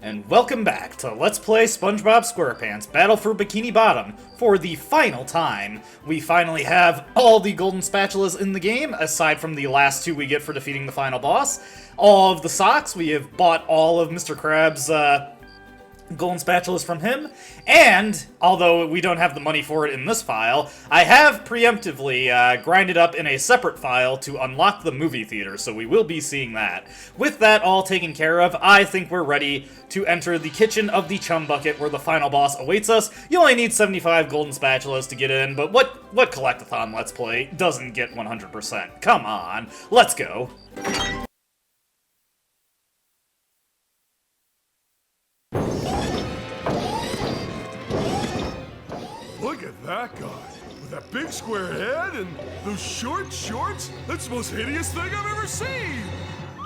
And welcome back to Let's Play SpongeBob SquarePants Battle for Bikini Bottom. For the final time, we finally have all the golden spatulas in the game, aside from the last two we get for defeating the final boss. All of the socks, we have bought all of Mr. Krabs' golden spatulas from him, and, although we don't have the money for it in this file, I have preemptively grinded up in a separate file to unlock the movie theater, so we will be seeing that. With that all taken care of, I think we're ready to enter the kitchen of the Chum Bucket where the final boss awaits us. You only need 75 golden spatulas to get in, but what collectathon Let's Play doesn't get 100%? Come on, let's go. Look at that guy, with that big square head and those short shorts. That's the most hideous thing I've ever seen.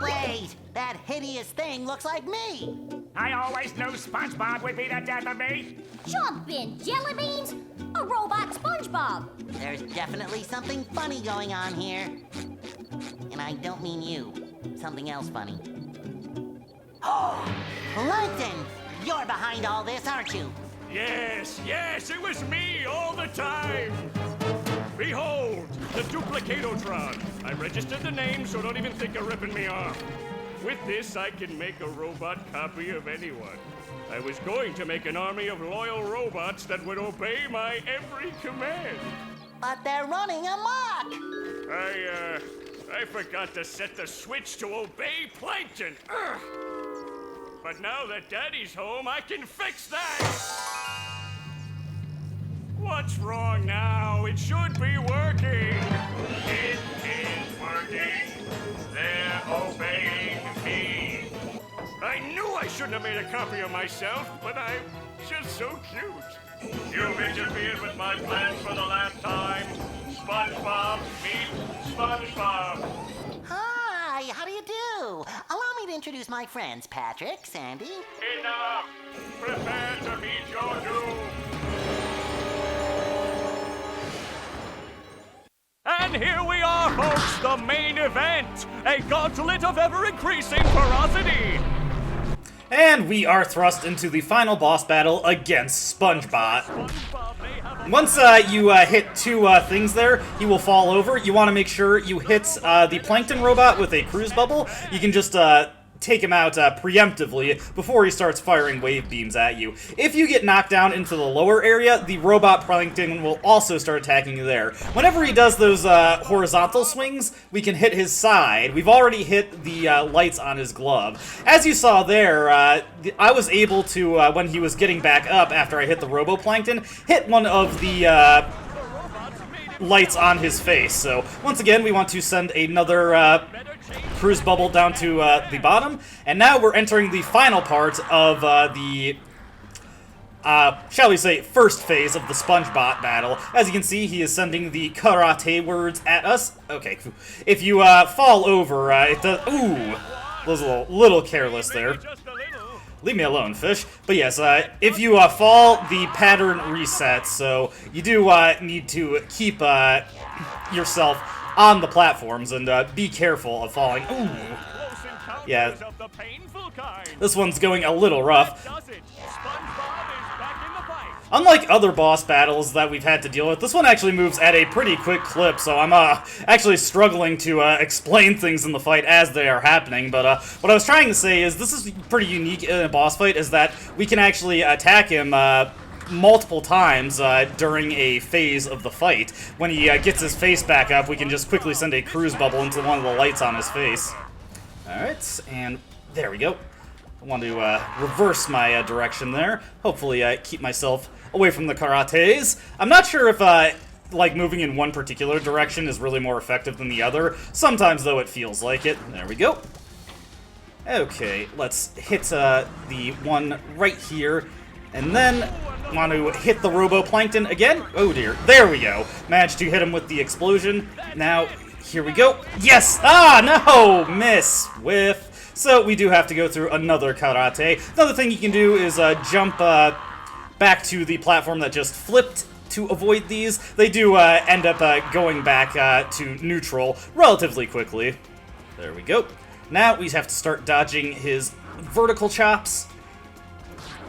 Wait, that hideous thing looks like me. I always knew SpongeBob would be the death of me. Jump in, jelly beans! A robot SpongeBob! There's definitely something funny going on here. And I don't mean you. Something else funny. Oh, Plankton! You're behind all this, aren't you? Yes, it was me all the time. Behold, the Duplicatotron. I registered the name, so don't even think of ripping me off. With this, I can make a robot copy of anyone. I was going to make an army of loyal robots that would obey my every command. But they're running amok! I forgot to set the switch to obey Plankton. Ugh. But now that Daddy's home, I can fix that! What's wrong now? It should be working! It is working! They're obeying me! I knew I shouldn't have made a copy of myself, but I'm just so cute. You've interfered with my plans for the last time. SpongeBob, meet SpongeBob. Hi, how do you do? Allow me to introduce my friends, Patrick, Sandy. Enough! Prepare to meet your doom! And here we are, folks, the main event! A gauntlet of ever-increasing ferocity! And we are thrust into the final boss battle against SpongeBob. Once you hit two things there, he will fall over. You want to make sure you hit the Plankton robot with a cruise bubble. You can just take him out preemptively before he starts firing wave beams at you. If you get knocked down into the lower area, the robot Plankton will also start attacking you there. Whenever he does those horizontal swings, we can hit his side. We've already hit the lights on his glove. As you saw there, I was able to, when he was getting back up after I hit the Roboplankton, hit one of the lights on his face. So once again, we want to send another cruise bubble down to the bottom, and now we're entering the final part of the shall we say, first phase of the SpongeBob battle. As you can see, he is sending the karate words at us. Okay, if you fall over, it does. Ooh, was a little careless there. Leave me alone, fish. But yes, if you fall, the pattern resets, so you do need to keep yourself on the platforms and be careful of falling. Ooh. Yeah. This one's going a little rough. Unlike other boss battles that we've had to deal with, this one actually moves at a pretty quick clip, so I'm actually struggling to explain things in the fight as they are happening. But what I was trying to say is this is pretty unique in a boss fight, is that we can actually attack him multiple times during a phase of the fight. When he gets his face back up, we can just quickly send a cruise bubble into one of the lights on his face. Alright, and there we go. I want to reverse my direction there. Hopefully keep myself away from the karates. I'm not sure if like moving in one particular direction is really more effective than the other. Sometimes, though, it feels like it. There we go. Okay, let's hit the one right here, and then want to hit the Roboplankton again. Oh dear, there we go. Managed to hit him with the explosion. Now, here we go. Yes! Ah, no! Miss. Whiff. So we do have to go through another karate. Another thing you can do is jump back to the platform that just flipped to avoid these. They do end up going back to neutral relatively quickly. There we go. Now we have to start dodging his vertical chops.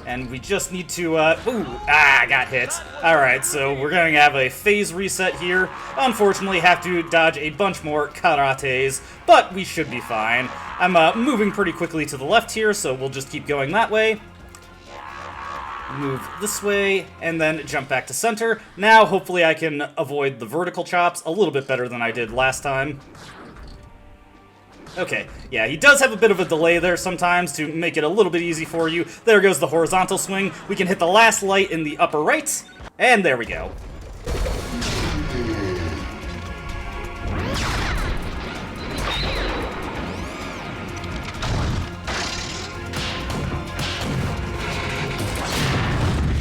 And we just need to, got hit. Alright, so we're going to have a phase reset here. Unfortunately, have to dodge a bunch more karates, but we should be fine. I'm moving pretty quickly to the left here, so we'll just keep going that way. Move this way, and then jump back to center. Now, hopefully I can avoid the vertical chops a little bit better than I did last time. Okay, yeah, he does have a bit of a delay there sometimes to make it a little bit easy for you. There goes the horizontal swing. We can hit the last light in the upper right, and there we go.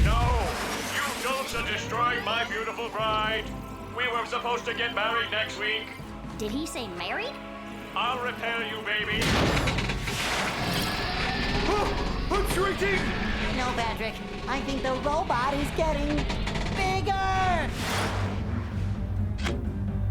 No! You don'ts are destroying my beautiful bride! We were supposed to get married next week. Did he say married? I'll repair you, baby. I'm shrinking! No, Patrick. I think the robot is getting bigger!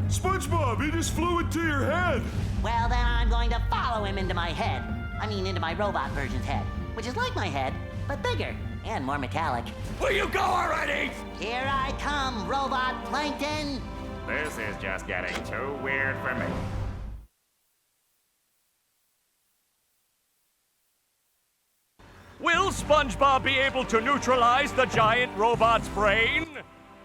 SpongeBob, he just flew into your head! Well, then I'm going to follow him into my head. I mean, into my robot version's head, which is like my head, but bigger and more metallic. Will you go already? Here I come, Robot Plankton! This is just getting too weird for me. Will SpongeBob be able to neutralize the giant robot's brain?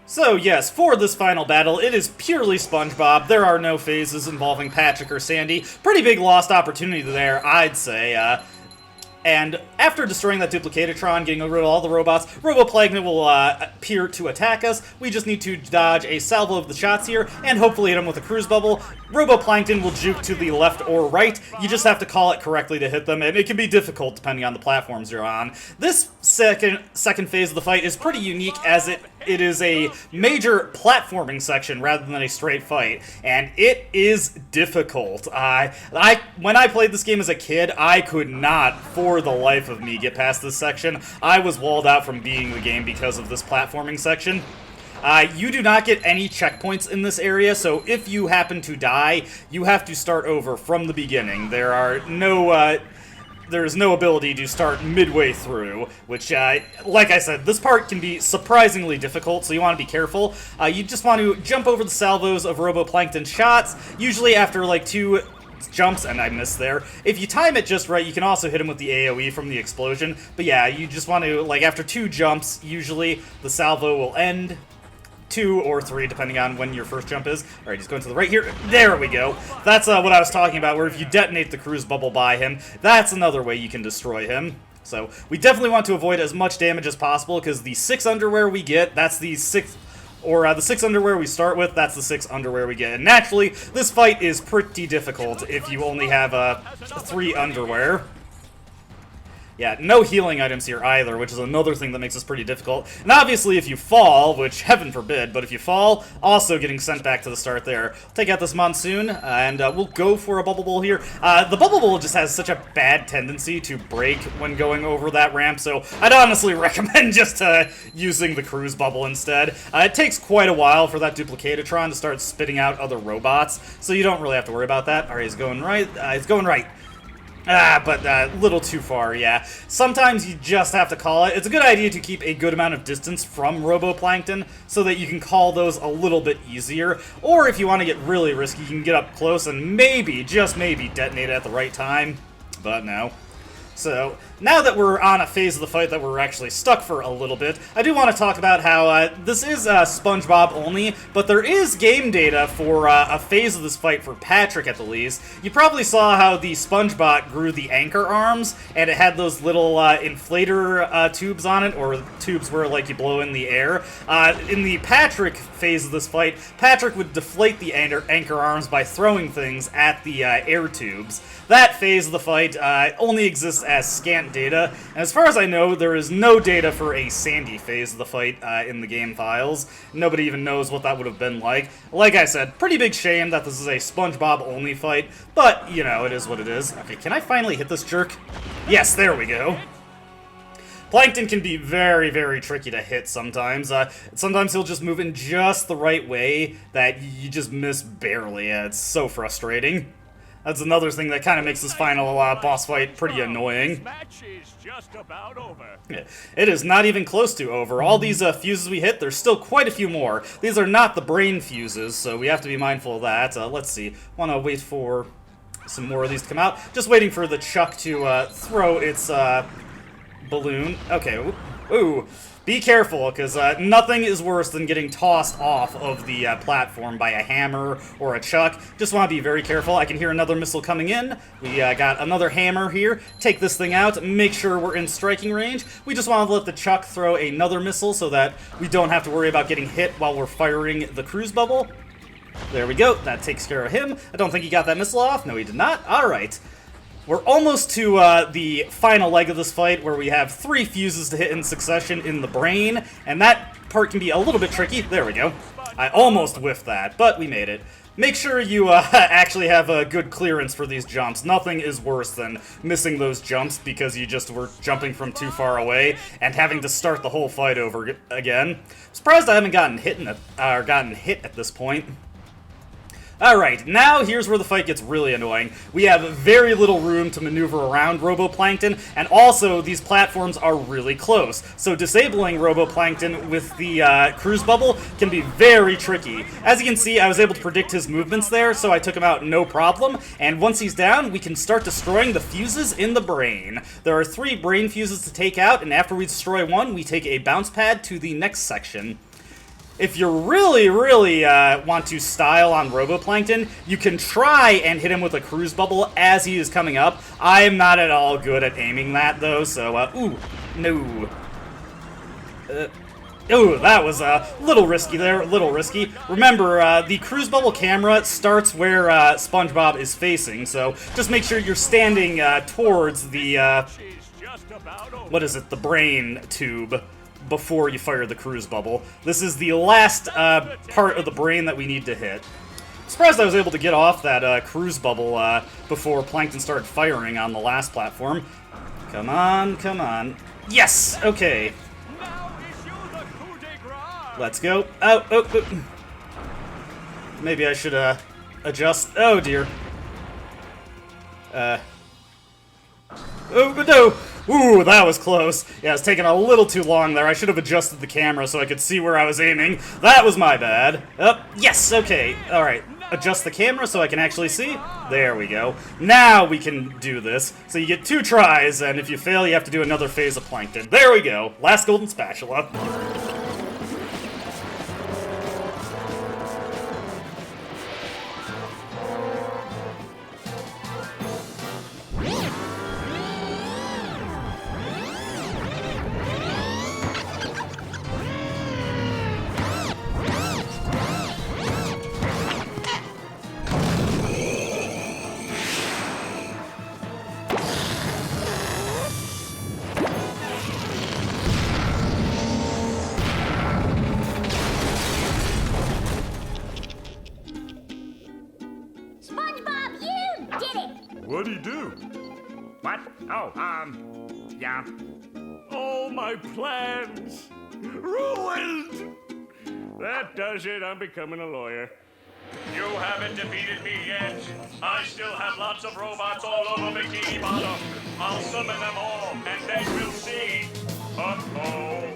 So yes, for this final battle, it is purely SpongeBob. There are no phases involving Patrick or Sandy. Pretty big lost opportunity there, I'd say. And after destroying that Duplicatatron, getting rid of all the robots, Roboplankton will appear to attack us. We just need to dodge a salvo of the shots here, and hopefully hit him with a cruise bubble. Roboplankton will juke to the left or right. You just have to call it correctly to hit them, and it can be difficult depending on the platforms you're on. This second phase of the fight is pretty unique, as it is a major platforming section rather than a straight fight, and it is difficult. When I played this game as a kid, I could not, for the life of me, get past this section. I was walled out from beating the game because of this platforming section. You do not get any checkpoints in this area, so if you happen to die, you have to start over from the beginning. There are no, there's no ability to start midway through, which, like I said, this part can be surprisingly difficult, so you want to be careful. You just want to jump over the salvos of Roboplankton shots, usually after, like, 2 jumps, and I missed there. If you time it just right, you can also hit him with the AoE from the explosion, but yeah, you just want to, like, after 2 jumps, usually, the salvo will end. 2 or 3, depending on when your first jump is. Alright, he's going to the right here. There we go. That's what I was talking about, where if you detonate the cruise bubble by him, that's another way you can destroy him. So, we definitely want to avoid as much damage as possible, because the 6 underwear we get, that's the 6... Or the 6 underwear we start with, that's the 6 underwear we get. And naturally, this fight is pretty difficult if you only have 3 underwear. Yeah, no healing items here either, which is another thing that makes this pretty difficult. And obviously, if you fall, which heaven forbid, but if you fall, also getting sent back to the start there. Take out this monsoon, and we'll go for a bubble bowl here. The bubble bowl just has such a bad tendency to break when going over that ramp, so I'd honestly recommend just using the cruise bubble instead. It takes quite a while for that Duplicatatron to start spitting out other robots, so you don't really have to worry about that. Alright, he's going right. He's going right. But a little too far, yeah. Sometimes you just have to call it. It's a good idea to keep a good amount of distance from Roboplankton so that you can call those a little bit easier. Or if you want to get really risky, you can get up close and maybe, just maybe, detonate it at the right time. But no. So, now that we're on a phase of the fight that we're actually stuck for a little bit, I do want to talk about how this is SpongeBob only, but there is game data for a phase of this fight for Patrick at the least. You probably saw how the SpongeBot grew the anchor arms, and it had those little inflator tubes on it, or tubes where like you blow in the air. In the Patrick phase of this fight, Patrick would deflate the anchor arms by throwing things at the air tubes. That phase of the fight only exists as scant data, and as far as I know, there is no data for a Sandy phase of the fight in the game files. Nobody even knows what that would have been like. Like I said, pretty big shame that this is a SpongeBob-only fight, but, you know, it is what it is. Okay, can I finally hit this jerk? Yes, there we go. Plankton can be very, very tricky to hit sometimes. Sometimes he'll just move in just the right way that you just miss barely. It's so frustrating. That's another thing that kind of makes this final boss fight pretty annoying. This match is just about over. It is not even close to over. All these fuses we hit, there's still quite a few more. These are not the brain fuses, so we have to be mindful of that. Let's see. Want to wait for some more of these to come out. Just waiting for the Chuck to throw its balloon. Okay. Ooh. Be careful, because nothing is worse than getting tossed off of the platform by a hammer or a Chuck. Just want to be very careful. I can hear another missile coming in. We got another hammer here. Take this thing out. Make sure we're in striking range. We just want to let the Chuck throw another missile so that we don't have to worry about getting hit while we're firing the cruise bubble. There we go. That takes care of him. I don't think he got that missile off. No, he did not. All right. We're almost to the final leg of this fight, where we have 3 fuses to hit in succession in the brain, and that part can be a little bit tricky. There we go. I almost whiffed that, but we made it. Make sure you actually have a good clearance for these jumps. Nothing is worse than missing those jumps because you just were jumping from too far away and having to start the whole fight over again. I'm surprised I haven't gotten hit at this point. Alright, now here's where the fight gets really annoying. We have very little room to maneuver around Roboplankton, and also these platforms are really close. So disabling Roboplankton with the cruise bubble can be very tricky. As you can see, I was able to predict his movements there, so I took him out no problem, and once he's down, we can start destroying the fuses in the brain. There are 3 brain fuses to take out, and after we destroy one, we take a bounce pad to the next section. If you really want to style on Roboplankton, you can try and hit him with a cruise bubble as he is coming up. I am not at all good at aiming that, though, so, ooh, no. Ooh, that was a little risky there, Remember, the cruise bubble camera starts where SpongeBob is facing, so just make sure you're standing towards the, what is it, the brain tube, before you fire the cruise bubble. This is the last part of the brain that we need to hit. Surprised I was able to get off that cruise bubble before Plankton started firing on the last platform. Come on, come on. Yes! Okay. Let's go. Oh. Maybe I should adjust. Oh dear. Oh, no! Ooh, that was close. Yeah, it's taking a little too long there. I should have adjusted the camera so I could see where I was aiming. That was my bad. Oh, yes, okay. Alright, adjust the camera so I can actually see. There we go. Now we can do this. So you get 2 tries, and if you fail, you have to do another phase of Plankton. There we go. Last golden spatula. SpongeBob, you did it! What'd he do? What? Oh, yeah. All my plans ruined! That does it. I'm becoming a lawyer. You haven't defeated me yet. I still have lots of robots all over Bikini Bottom. I'll summon them all, and then we'll see. Uh-oh.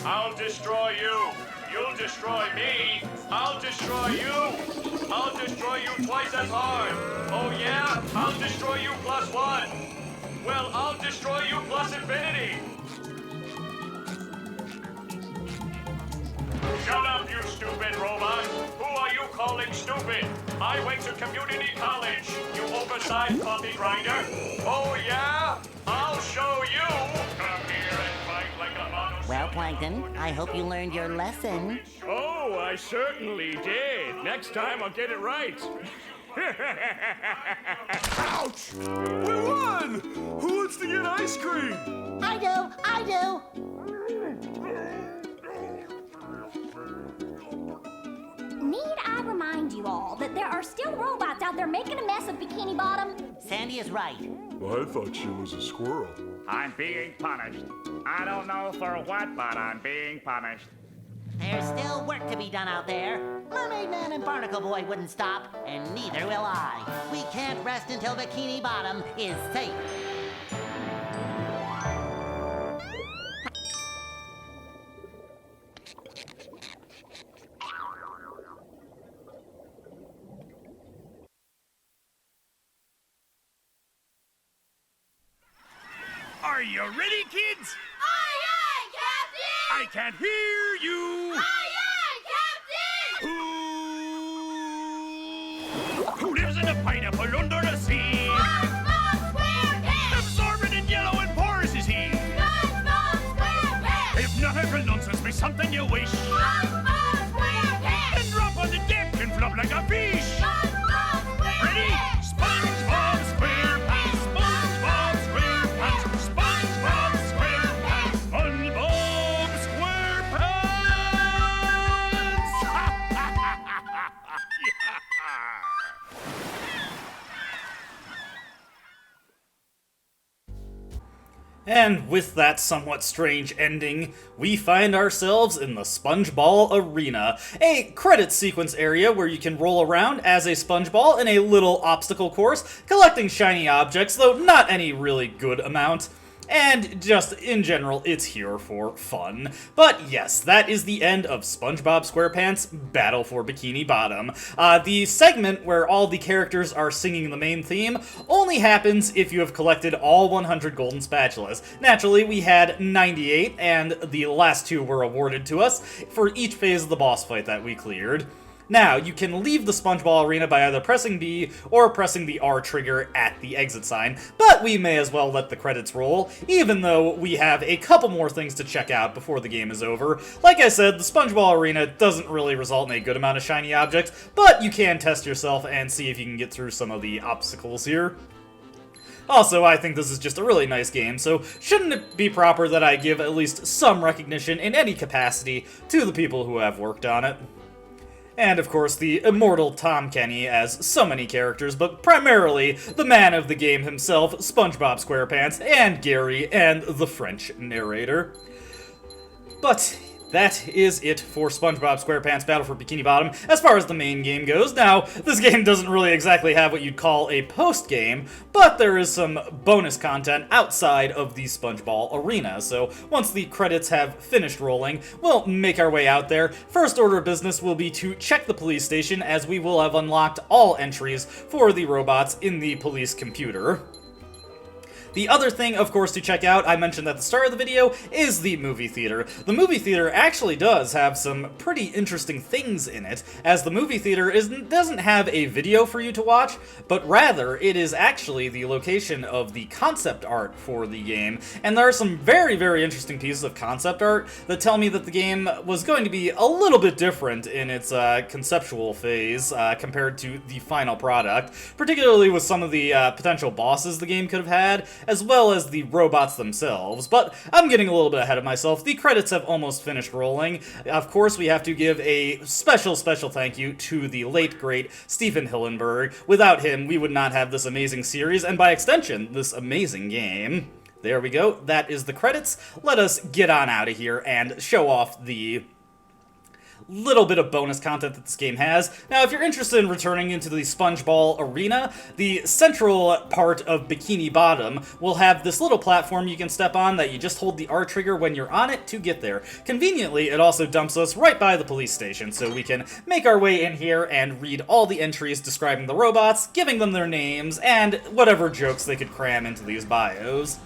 I'll destroy you. You'll destroy me. I'll destroy you. I'll destroy you twice as hard. Oh yeah? I'll destroy you +1. Well, I'll destroy you plus infinity. Shut up, you stupid robot. Who are you calling stupid? I went to community college, you oversized coffee grinder. Oh yeah? I'll show you. Come here and fight like a mono. Well, Plankton, I hope you learned your lesson. Oh, I certainly did. Next time I'll get it right. Ouch! We won! Who wants to get ice cream? I do. Need I remind you all that there are still robots out there making a mess of Bikini Bottom? Sandy is right. Well, I thought she was a squirrel. I'm being punished. I don't know for what, but I'm being punished. There's still work to be done out there. Mermaid Man and Barnacle Boy wouldn't stop, and neither will I. We can't rest until Bikini Bottom is safe. Are you ready, kids? Aye, aye, Captain! I can't hear you. Aye, aye, Captain! Who lives in a pineapple under the sea? SpongeBob SquarePants! Absorbent and yellow and porous is he. SpongeBob SquarePants! Hypnotical nonsense be something you wish. SpongeBob SquarePants! And drop on the deck and flop like a fish. SpongeBob SquarePants! Ready? SpongeBob SquarePants. SpongeBob SquarePants. SpongeBob SquarePants. SpongeBob SquarePants. And with that somewhat strange ending, we find ourselves in the SpongeBall Arena, a credit sequence area where you can roll around as a SpongeBall in a little obstacle course, collecting shiny objects, though not any really good amount. And just, in general, it's here for fun. But yes, that is the end of SpongeBob SquarePants' Battle for Bikini Bottom. The segment where all the characters are singing the main theme only happens if you have collected all 100 golden spatulas. Naturally, we had 98, and the last 2 were awarded to us for each phase of the boss fight that we cleared. Now, you can leave the SpongeBall Arena by either pressing B or pressing the R trigger at the exit sign, but we may as well let the credits roll, even though we have a couple more things to check out before the game is over. Like I said, the SpongeBall Arena doesn't really result in a good amount of shiny objects, but you can test yourself and see if you can get through some of the obstacles here. Also, I think this is just a really nice game, so shouldn't it be proper that I give at least some recognition in any capacity to the people who have worked on it? And, of course, the immortal Tom Kenny as so many characters, but primarily the man of the game himself, SpongeBob SquarePants, and Gary, and the French narrator. But that is it for SpongeBob SquarePants Battle for Bikini Bottom as far as the main game goes. Now, this game doesn't really exactly have what you'd call a post-game, but there is some bonus content outside of the SpongeBall Arena. So once the credits have finished rolling, we'll make our way out there. First order of business will be to check the police station, as we will have unlocked all entries for the robots in the police computer. The other thing, of course, to check out, I mentioned at the start of the video, is the movie theater. The movie theater actually does have some pretty interesting things in it, as the movie theater doesn't have a video for you to watch, but rather it is actually the location of the concept art for the game. And there are some very, very interesting pieces of concept art that tell me that the game was going to be a little bit different in its conceptual phase compared to the final product, particularly with some of the potential bosses the game could have had, as well as the robots themselves. But I'm getting a little bit ahead of myself. The credits have almost finished rolling. Of course, we have to give a special thank you to the late, great Stephen Hillenburg. Without him, we would not have this amazing series, and by extension, this amazing game. There we go. That is the credits. Let us get on out of here and show off the little bit of bonus content that this game has. Now, if you're interested in returning into the SpongeBall Arena, the central part of Bikini Bottom will have this little platform you can step on that you just hold the R trigger when you're on it to get there. Conveniently, it also dumps us right by the police station, so we can make our way in here and read all the entries describing the robots, giving them their names, and whatever jokes they could cram into these bios.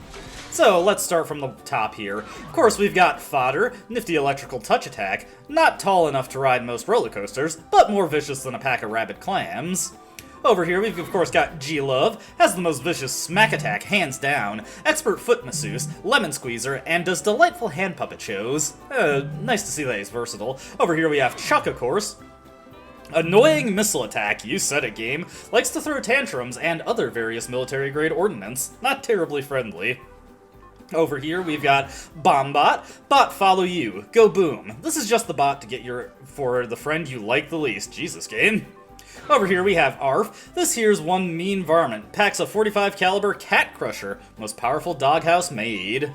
So, let's start from the top here. Of course, we've got Fodder, nifty electrical touch attack, not tall enough to ride most roller coasters, but more vicious than a pack of rabid clams. Over here, we've of course got G-Love, has the most vicious smack attack, hands down, expert foot masseuse, lemon squeezer, and does delightful hand puppet shows. Nice to see that he's versatile. Over here we have Chuck, of course. Annoying missile attack, you said it, game. Likes to throw tantrums and other various military-grade ordnance. Not terribly friendly. Over here, we've got Bombot. Bot follow you. Go boom. This is just the bot to get for the friend you like the least. Jesus, game. Over here, we have Arf. This here's one mean varmint. Packs a .45 caliber cat crusher. Most powerful doghouse made.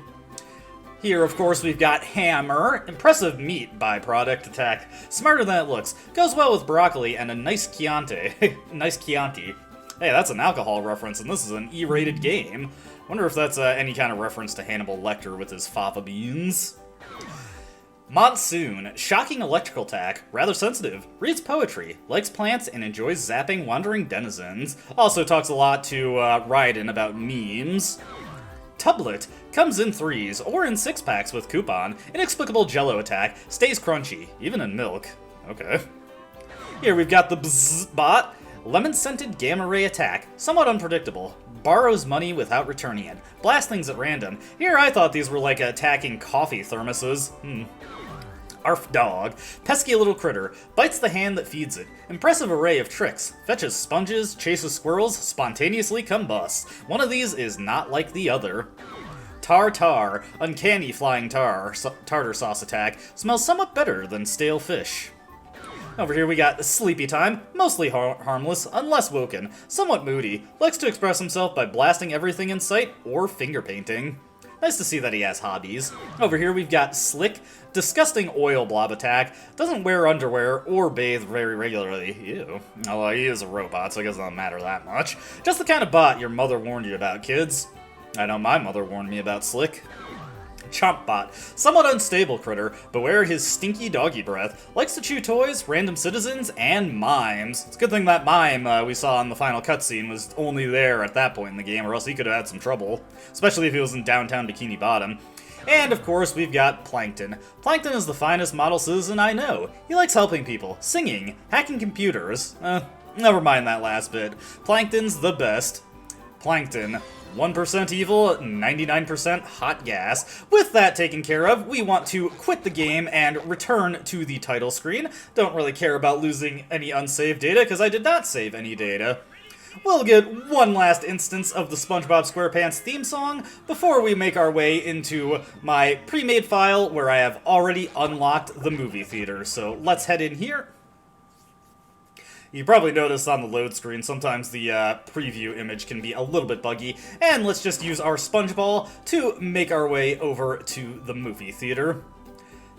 Here, of course, we've got Hammer. Impressive meat byproduct attack. Smarter than it looks. Goes well with broccoli and a nice Chianti. Nice Chianti. Hey, that's an alcohol reference, and this is an E-rated game. Wonder if that's any kind of reference to Hannibal Lecter with his fava beans. Monsoon. Shocking electrical attack. Rather sensitive. Reads poetry. Likes plants and enjoys zapping wandering denizens. Also talks a lot to Raiden about memes. Tublet. Comes in 3s or in 6-packs with coupon. Inexplicable jello attack. Stays crunchy, even in milk. Okay. Here we've got the Bzz bot. Lemon-scented gamma ray attack. Somewhat unpredictable. Borrows money without returning it. Blast things at random. Here I thought these were like attacking coffee thermoses. Arf dog. Pesky little critter. Bites the hand that feeds it. Impressive array of tricks. Fetches sponges, chases squirrels, spontaneously combusts. One of these is not like the other. Tartar. Uncanny flying tartar sauce attack. Smells somewhat better than stale fish. Over here we got Sleepy Time, mostly harmless, unless woken, somewhat moody, likes to express himself by blasting everything in sight or finger painting. Nice to see that he has hobbies. Over here we've got Slick, disgusting oil blob attack, doesn't wear underwear or bathe very regularly. Ew. Although he is a robot, so I guess it doesn't matter that much. Just the kind of bot your mother warned you about, kids. I know my mother warned me about Slick. Chompbot. Somewhat unstable critter. Beware his stinky doggy breath. Likes to chew toys, random citizens, and mimes. It's a good thing that mime we saw in the final cutscene was only there at that point in the game, or else he could have had some trouble. Especially if he was in downtown Bikini Bottom. And, of course, we've got Plankton. Plankton is the finest model citizen I know. He likes helping people, singing, hacking computers. Never mind that last bit. Plankton's the best. Plankton. 1% evil, 99% hot gas. With that taken care of, we want to quit the game and return to the title screen. Don't really care about losing any unsaved data, because I did not save any data. We'll get one last instance of the SpongeBob SquarePants theme song before we make our way into my pre-made file where I have already unlocked the movie theater. So let's head in here. You probably noticed on the load screen, sometimes the preview image can be a little bit buggy, and let's just use our SpongeBall to make our way over to the movie theater.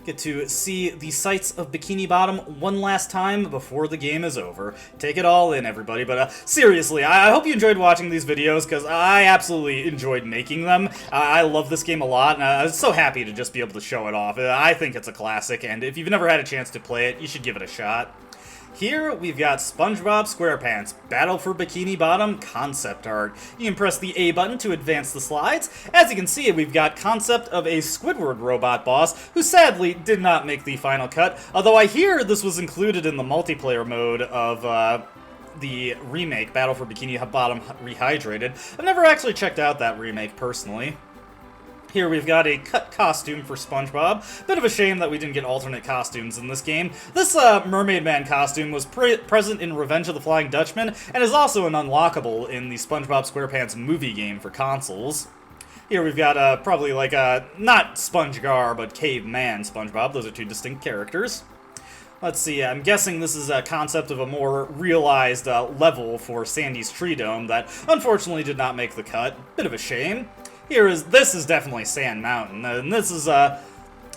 Get to see the sights of Bikini Bottom one last time before the game is over. Take it all in, everybody, but seriously, I hope you enjoyed watching these videos, because I absolutely enjoyed making them. I love this game a lot, and I was so happy to just be able to show it off. I think it's a classic, and if you've never had a chance to play it, you should give it a shot. Here, we've got SpongeBob SquarePants Battle for Bikini Bottom concept art. You can press the A button to advance the slides. As you can see, we've got concept of a Squidward robot boss, who sadly did not make the final cut, although I hear this was included in the multiplayer mode of the remake, Battle for Bikini Bottom Rehydrated. I've never actually checked out that remake personally. Here we've got a cut costume for SpongeBob. Bit of a shame that we didn't get alternate costumes in this game. This Mermaid Man costume was present in Revenge of the Flying Dutchman, and is also an unlockable in the SpongeBob SquarePants movie game for consoles. Here we've got probably like not SpongeGar, but Caveman SpongeBob. Those are two distinct characters. Let's see, I'm guessing this is a concept of a more realized level for Sandy's Tree Dome that unfortunately did not make the cut. Bit of a shame. This is definitely Sand Mountain, and this is,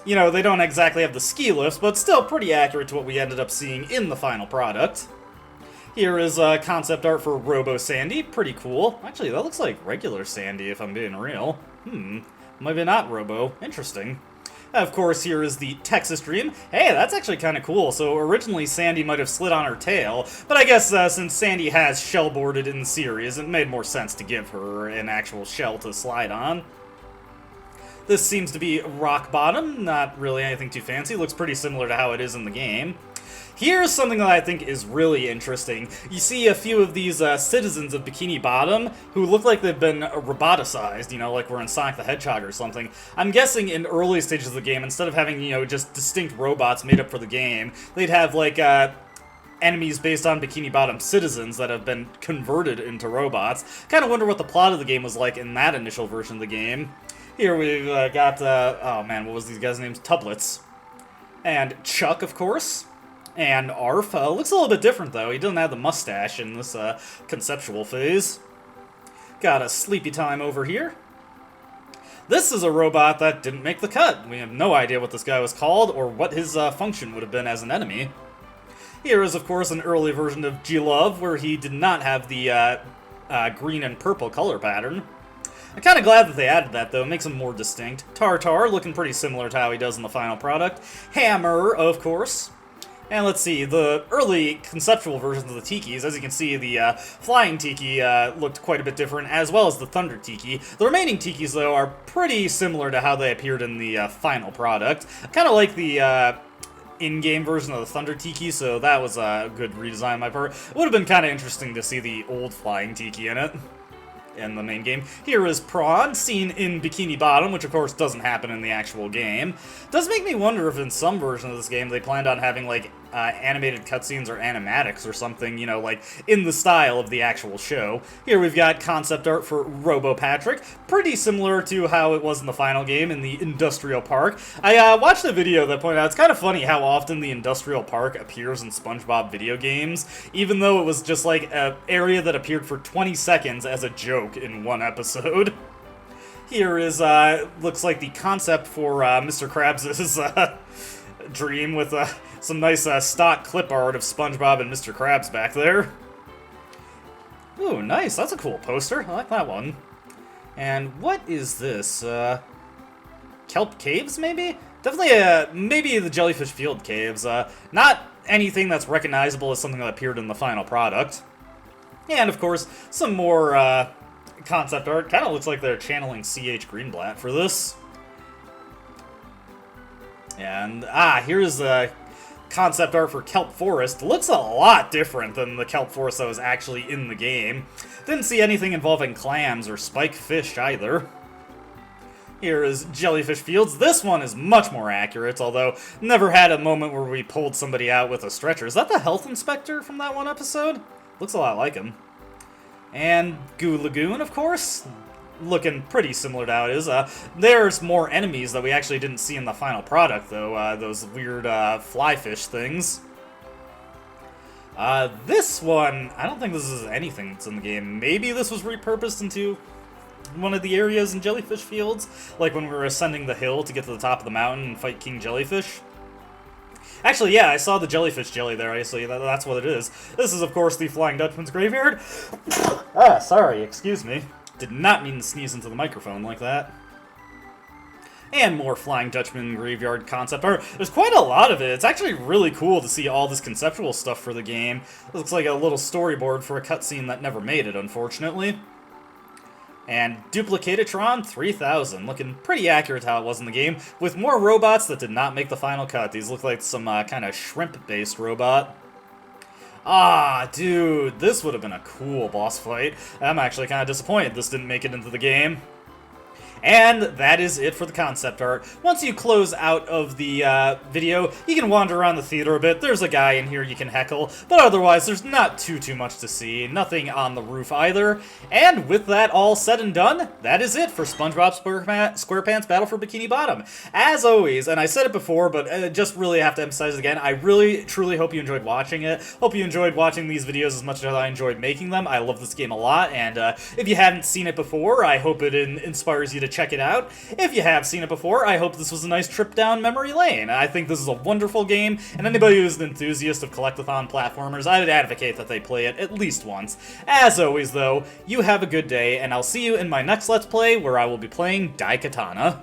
you know, they don't exactly have the ski lifts, but still pretty accurate to what we ended up seeing in the final product. Here is concept art for Robo Sandy, pretty cool. Actually, that looks like regular Sandy, if I'm being real. Maybe not Robo, interesting. Of course, here is the Texas Dream. Hey, that's actually kind of cool. So originally Sandy might have slid on her tail, but I guess since Sandy has shellboarded in the series, it made more sense to give her an actual shell to slide on. This seems to be Rock Bottom, not really anything too fancy. Looks pretty similar to how it is in the game. Here's something that I think is really interesting. You see a few of these citizens of Bikini Bottom who look like they've been roboticized, you know, like we're in Sonic the Hedgehog or something. I'm guessing in early stages of the game, instead of having, you know, just distinct robots made up for the game, they'd have, like, enemies based on Bikini Bottom citizens that have been converted into robots. Kind of wonder what the plot of the game was like in that initial version of the game. Here we've got, oh man, what was these guys' names? Tublets. And Chuck, of course. And Arf. Looks a little bit different, though. He doesn't have the mustache in this conceptual phase. Got a Sleepy Time over here. This is a robot that didn't make the cut. We have no idea what this guy was called or what his function would have been as an enemy. Here is, of course, an early version of G-Love, where he did not have the green and purple color pattern. I'm kind of glad that they added that, though. It makes him more distinct. Tartar, looking pretty similar to how he does in the final product. Hammer, of course. And let's see, the early conceptual versions of the Tikis, as you can see, the Flying Tiki looked quite a bit different, as well as the Thunder Tiki. The remaining Tikis, though, are pretty similar to how they appeared in the final product. I kind of like the in-game version of the Thunder Tiki, so that was a good redesign on my part. It would have been kind of interesting to see the old Flying Tiki in it. In the main game. Here is Prawn, seen in Bikini Bottom, which of course doesn't happen in the actual game. Does make me wonder if in some version of this game they planned on having, like, animated cutscenes or animatics or something, you know, like, in the style of the actual show. Here we've got concept art for Robo Patrick, pretty similar to how it was in the final game in the Industrial Park. I watched a video that pointed out it's kind of funny how often the Industrial Park appears in SpongeBob video games, even though it was just, like, an area that appeared for 20 seconds as a joke in one episode. Here is, looks like the concept for Mr. Krabs' dream with some nice stock clip art of SpongeBob and Mr. Krabs back there. Ooh, nice. That's a cool poster. I like that one. And what is this? Kelp Caves, maybe? Definitely, maybe the Jellyfish Field Caves. Not anything that's recognizable as something that appeared in the final product. And, of course, some more, concept art. Kind of looks like they're channeling C.H. Greenblatt for this. And, here's the concept art for Kelp Forest. Looks a lot different than the Kelp Forest that was actually in the game. Didn't see anything involving clams or spike fish either. Here is Jellyfish Fields. This one is much more accurate, although never had a moment where we pulled somebody out with a stretcher. Is that the health inspector from that one episode? Looks a lot like him. And Goo Lagoon, of course. Looking pretty similar to how it is. There's more enemies that we actually didn't see in the final product, though. Those weird fly fish things. This one, I don't think this is anything that's in the game. Maybe this was repurposed into one of the areas in Jellyfish Fields, like when we were ascending the hill to get to the top of the mountain and fight King Jellyfish. Actually, yeah, I saw the jellyfish jelly there, I see. That's what it is. This is, of course, the Flying Dutchman's Graveyard. Sorry, excuse me. Did not mean to sneeze into the microphone like that. And more Flying Dutchman Graveyard concept art. There's quite a lot of it. It's actually really cool to see all this conceptual stuff for the game. It looks like a little storyboard for a cutscene that never made it, unfortunately. And Duplicatitron 3000, looking pretty accurate how it was in the game, with more robots that did not make the final cut. These look like some kind of shrimp-based robot. Dude, this would have been a cool boss fight. I'm actually kind of disappointed this didn't make it into the game. And that is it for the concept art. Once you close out of the video, you can wander around the theater a bit. There's a guy in here you can heckle, but otherwise there's not too much to see. Nothing on the roof either. And with that all said and done, that is it for SpongeBob SquarePants Battle for Bikini Bottom. As always, and I said it before, but just really have to emphasize it again, I really, truly hope you enjoyed watching it. Hope you enjoyed watching these videos as much as I enjoyed making them. I love this game a lot, and if you hadn't seen it before, I hope it inspires you to check it out. If you have seen it before, I hope this was a nice trip down memory lane. I think this is a wonderful game, and anybody who's an enthusiast of collectathon platformers, I would advocate that they play it at least once. As always, though, you have a good day, and I'll see you in my next Let's Play, where I will be playing Daikatana.